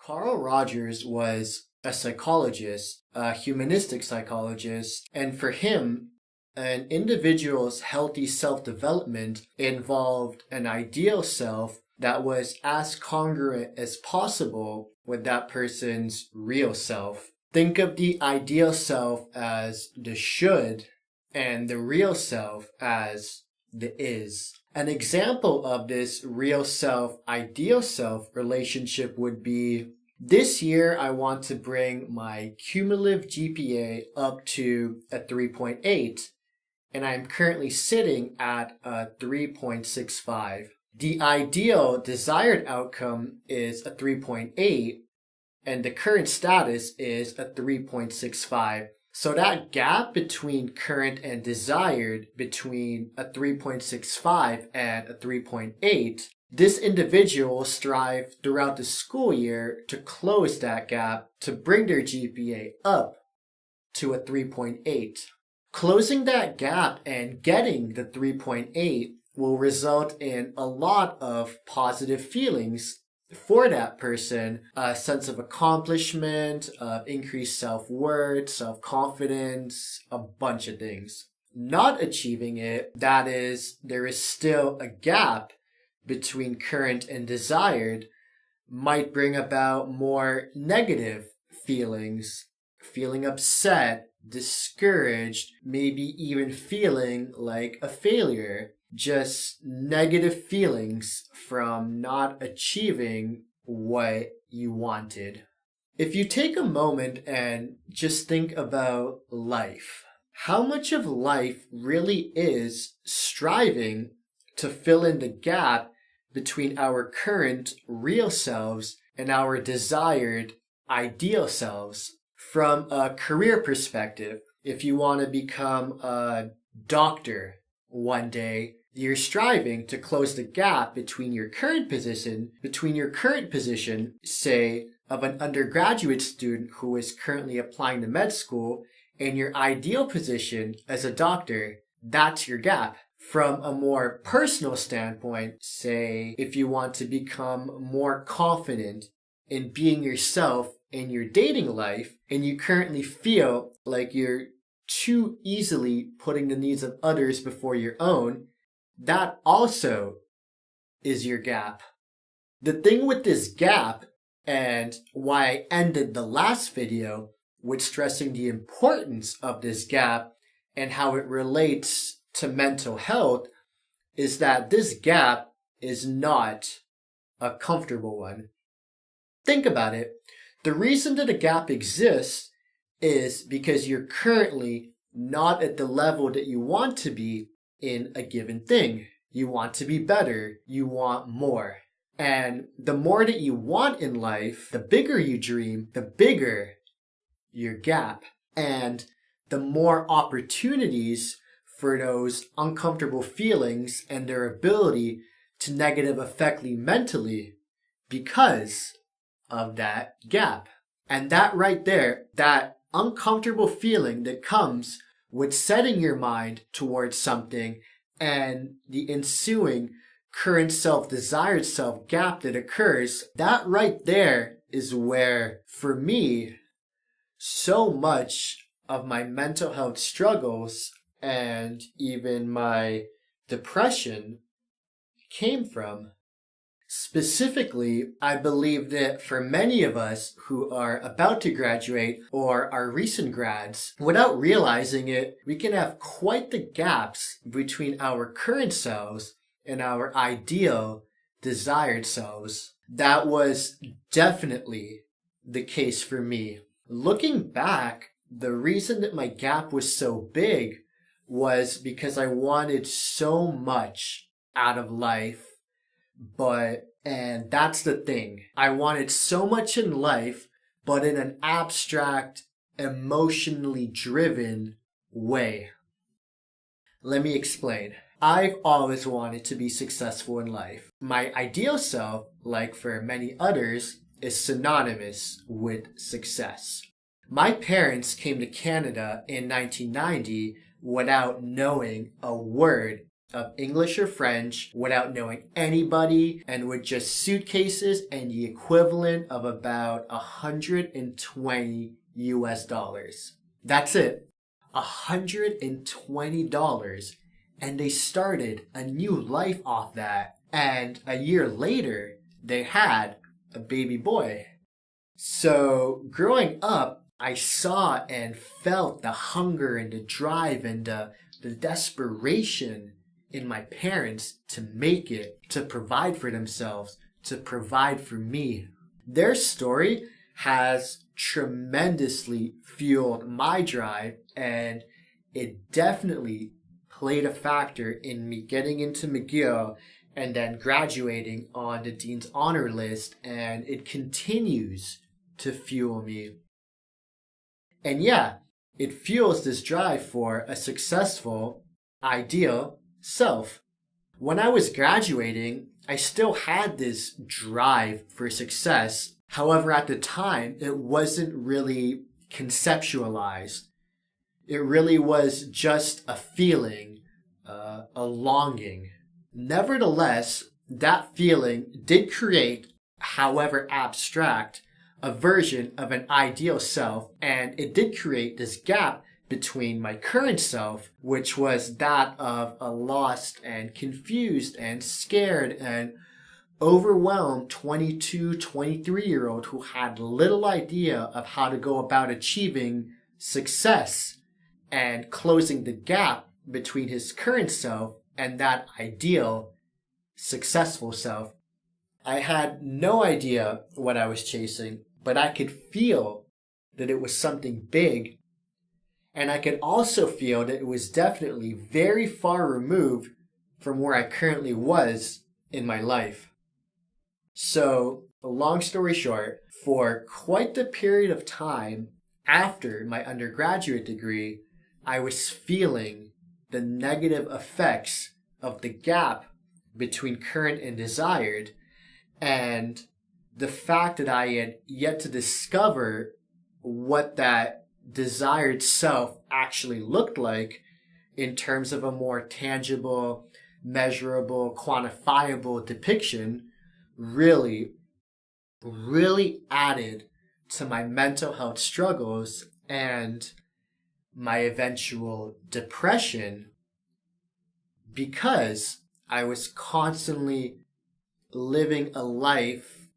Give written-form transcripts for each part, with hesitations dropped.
Carl Rogers was a psychologist, a humanistic psychologist, and for him, an individual's healthy self-development involved an ideal self that was as congruent as possible with that person's real self. Think of the ideal self as the should and the real self as the is. An example of this real self, ideal self relationship would be, this year I want to bring my cumulative GPA up to a 3.8, and I'm currently sitting at a 3.65. The ideal desired outcome is a 3.8, and the current status is a 3.65. So that gap between current and desired, between a 3.65 and a 3.8, this individual will strive throughout the school year to close that gap to bring their GPA up to a 3.8. Closing that gap and getting the 3.8 will result in a lot of positive feelings for that person, a sense of accomplishment, of increased self-worth, self-confidence, a bunch of things. Not achieving it, that is, there is still a gap between current and desired, might bring about more negative feelings, feeling upset, discouraged, maybe even feeling like a failure. Just negative feelings from not achieving what you wanted. If you take a moment and just think about life, how much of life really is striving to fill in the gap between our current real selves and our desired ideal selves? From a career perspective, if you want to become a doctor one day, you're striving to close the gap between your current position, say, of an undergraduate student who is currently applying to med school, and your ideal position as a doctor. That's your gap. From a more personal standpoint, say, if you want to become more confident in being yourself in your dating life, and you currently feel like you're too easily putting the needs of others before your own, that also is your gap. The thing with this gap, and why I ended the last video with stressing the importance of this gap and how it relates to mental health, is that this gap is not a comfortable one. Think about it. The reason that a gap exists is because you're currently not at the level that you want to be in a given thing. You want to be better. You want more. And the more that you want in life, the bigger you dream, the bigger your gap. And the more opportunities for those uncomfortable feelings and their ability to negative affect you mentally because of that gap. And that right there, that uncomfortable feeling that comes with setting your mind towards something and the ensuing current self, desired self gap that occurs, that right there is where, for me, so much of my mental health struggles and even my depression came from. Specifically, I believe that for many of us who are about to graduate or are recent grads, without realizing it, we can have quite the gaps between our current selves and our ideal, desired selves. That was definitely the case for me. Looking back, the reason that my gap was so big was because I wanted so much out of life. And that's the thing. I wanted so much in life, but in an abstract, emotionally driven way. Let me explain. I've always wanted to be successful in life. My ideal self, like for many others, is synonymous with success. My parents came to Canada in 1990 without knowing a word of English or French without knowing anybody and with just suitcases and the equivalent of about 120 US dollars. That's it. $120. And they started a new life off that. And a year later, they had a baby boy. So growing up, I saw and felt the hunger and the drive and the desperation in my parents to make it, to provide for themselves, to provide for me. Their story has tremendously fueled my drive, and it definitely played a factor in me getting into McGill and then graduating on the Dean's Honor List, and it continues to fuel me. And yeah, it fuels this drive for a successful, ideal self. When I was graduating, I still had this drive for success. However, at the time, it wasn't really conceptualized. It really was just a feeling, a longing. Nevertheless, that feeling did create, however abstract, a version of an ideal self, and it did create this gap between my current self, which was that of a lost and confused and scared and overwhelmed 22, 23-year-old who had little idea of how to go about achieving success and closing the gap between his current self and that ideal, successful self. I had no idea what I was chasing, but I could feel that it was something big. And I could also feel that it was definitely very far removed from where I currently was in my life. So, long story short, for quite the period of time after my undergraduate degree, I was feeling the negative effects of the gap between current and desired, and the fact that I had yet to discover what that desired self actually looked like in terms of a more tangible, measurable, quantifiable depiction really added to my mental health struggles and my eventual depression, because I was constantly living a life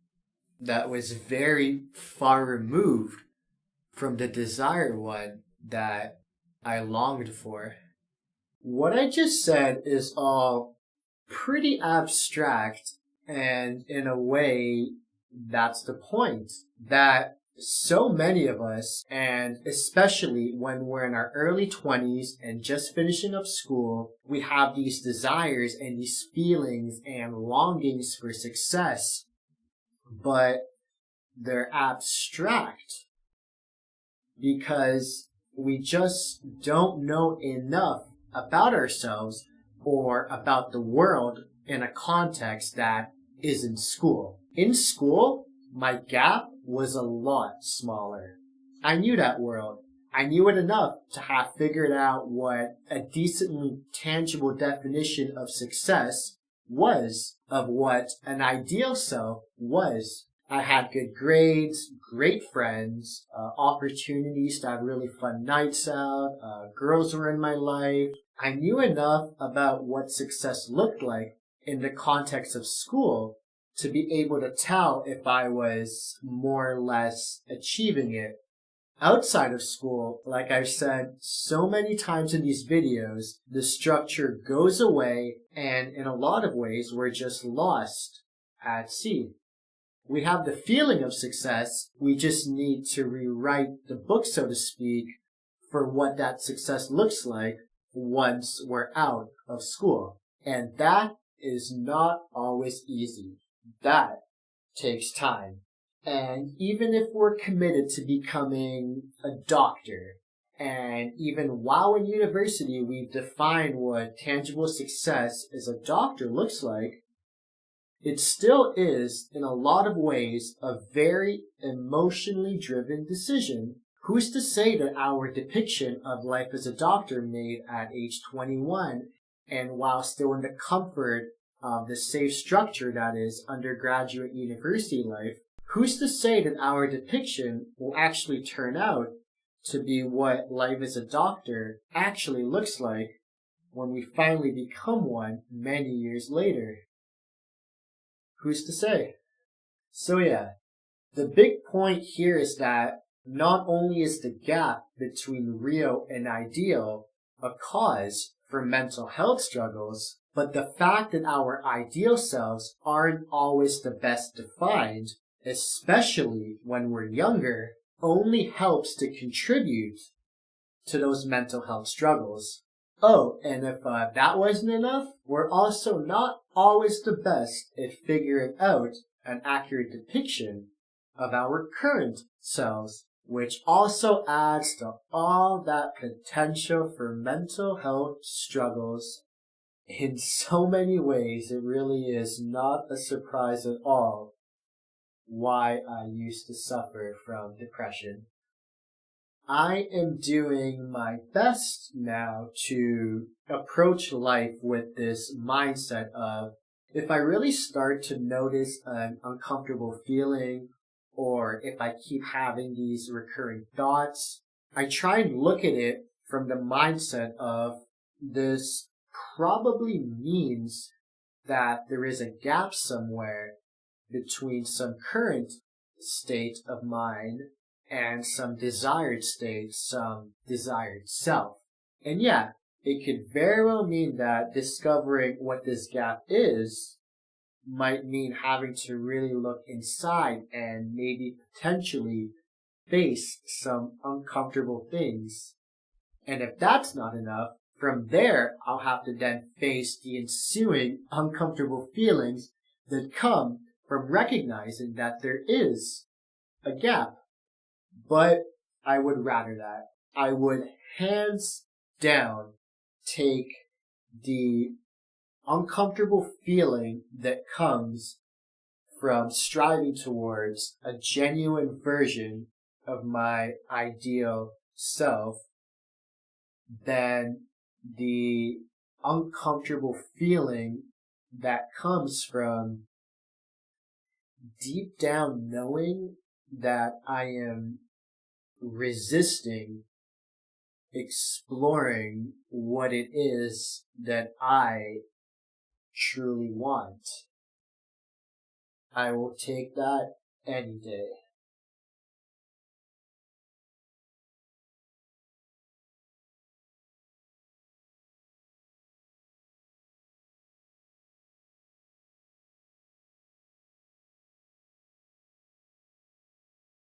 that was very far removed from the desired one that I longed for. What I just said is all pretty abstract, and in a way, that's the point. That so many of us, and especially when we're in our early 20s and just finishing up school, we have these desires and these feelings and longings for success, but they're abstract because we just don't know enough about ourselves or about the world in a context that isn't school. In school, my gap was a lot smaller. I knew that world. I knew it enough to have figured out what a decently tangible definition of success was, of what an ideal self was. I had good grades, great friends, opportunities to have really fun nights out, girls were in my life. I knew enough about what success looked like in the context of school to be able to tell if I was more or less achieving it. Outside of school, like I've said so many times in these videos, the structure goes away, and in a lot of ways, we're just lost at sea. We have the feeling of success, we just need to rewrite the book, so to speak, for what that success looks like once we're out of school. And that is not always easy. That takes time. And even if we're committed to becoming a doctor, and even while in university we've defined what tangible success as a doctor looks like, it still is, in a lot of ways, a very emotionally driven decision. Who's to say that our depiction of life as a doctor made at age 21 And while still in the comfort of the safe structure that is undergraduate university life, who's to say that our depiction will actually turn out to be what life as a doctor actually looks like when we finally become one many years later? Who's to say? So yeah, the big point here is that not only is the gap between real and ideal a cause for mental health struggles, but the fact that our ideal selves aren't always the best defined, especially when we're younger, only helps to contribute to those mental health struggles. Oh, and if that wasn't enough, we're also not always the best at figuring out an accurate depiction of our current selves, which also adds to all that potential for mental health struggles. In so many ways, it really is not a surprise at all why I used to suffer from depression. I am doing my best now to approach life with this mindset of, if I really start to notice an uncomfortable feeling, or if I keep having these recurring thoughts, I try and look at it from the mindset of, this probably means that there is a gap somewhere between some current state of mind and some desired state, some desired self. And yeah, it could very well mean that discovering what this gap is might mean having to really look inside and maybe potentially face some uncomfortable things. And if that's not enough, from there, I'll have to then face the ensuing uncomfortable feelings that come from recognizing that there is a gap. But I would rather that. I would hands down take the uncomfortable feeling that comes from striving towards a genuine version of my ideal self than the uncomfortable feeling that comes from deep down knowing that I am resisting exploring what it is that I truly want. I will take that any day.